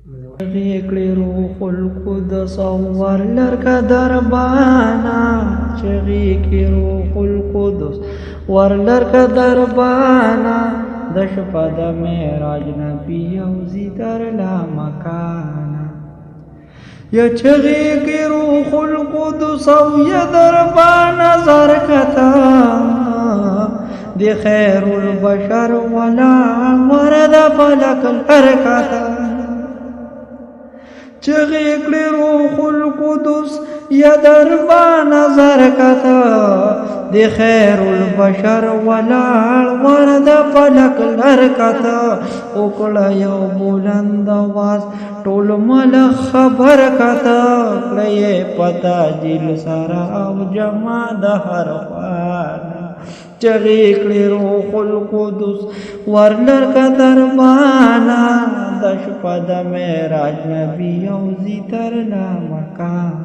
غیکلی روح القدس ورلرک دربانا چغیکی روح القدس ورلرک دربانا دشپا د معراج نبی اوزی در لا مکانا یا چغیکی روح القدس او یا دربانا زرکتا دی خیر البشر ولا ورد فلک الحرکتا چغیکلی روح القدس یا دربا نظر کتا دی خیر البشر ولال ورد فلک لرکتا اکڑا یو بلند آواز ټول ملک خبر کتا کلی پتا جیل سرا او جمع د هر خوانا چغیکلی روح القدس ورلرک دربانا دشپا د معراج نبی اوزی تر لا مکان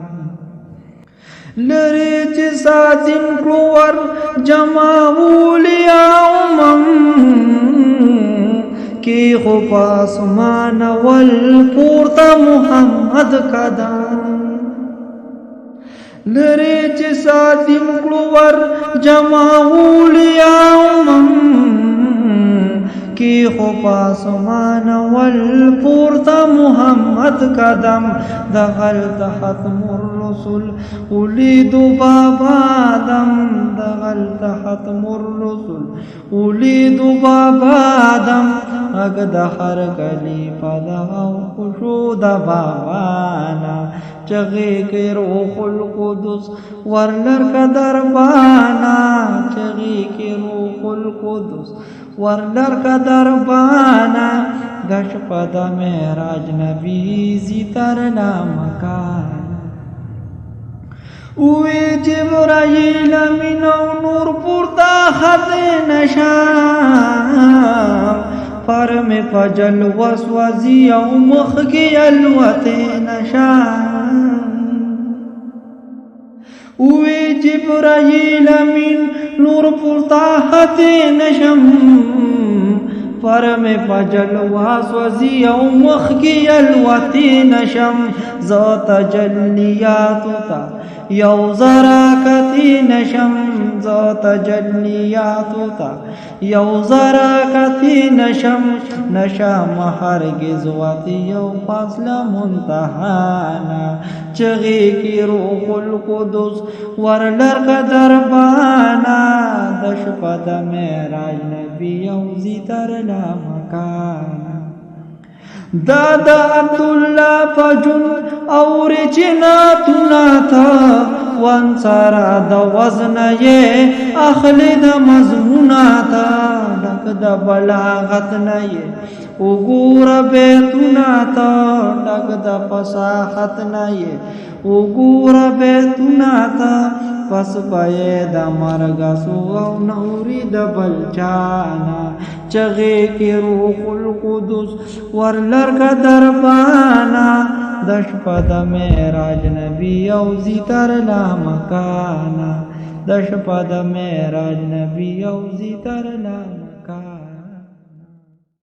لری چی ساتن کلور جمع اولیاء کی خوب آسمان والپورتا محمد قدام لری چی ساتن کلور جمع اولیاء کی خوب آسمان والپورتا محمد قدم دغلت ختم الرسل ولید بابا آدم دغلت ختم الرسل ولید بابا آدم اگ دخر کلیفہ دغو خشود بابانا چغیکی روح القدس ورلرک دربانا چغیکی روح القدس ورلرک دربانا دشپا د معراج نبی زی تر لا مکان اوی جبرائیل امین و نور پورتا خط نشام فرم فجل وسوزی او مخی الوت نشام اوی جبرائیل امین نور پورتا خط نشم فرم فجل واسوزی او مخی الوتی نشم ذات جلیاتو تا یو زراکتی نشم ذات جلیاتو تا یو زراکتی نشم نشم هرگز واتی یو فاصل منتحانا چغیکی روح القدس ورلرک دربانا دشپا د معراج نبی اوزی تر لا مکانا دادا عبداللہ فجن اور جناتنا تا وانسارا دا وزن یہ اخلی دا مضمونا تا لک دا بلاغت نئے اگور بیتنا تا لک دا فصاحت نئے اگور بیتنا تا پس پای دا مرگا سو او نوری دا بلچانا چغیکی روح القدس ورلرک دربانا دشپا د معراج نبی اوزی تر لا مکانا دشپا د معراج نبی اوزی تر لا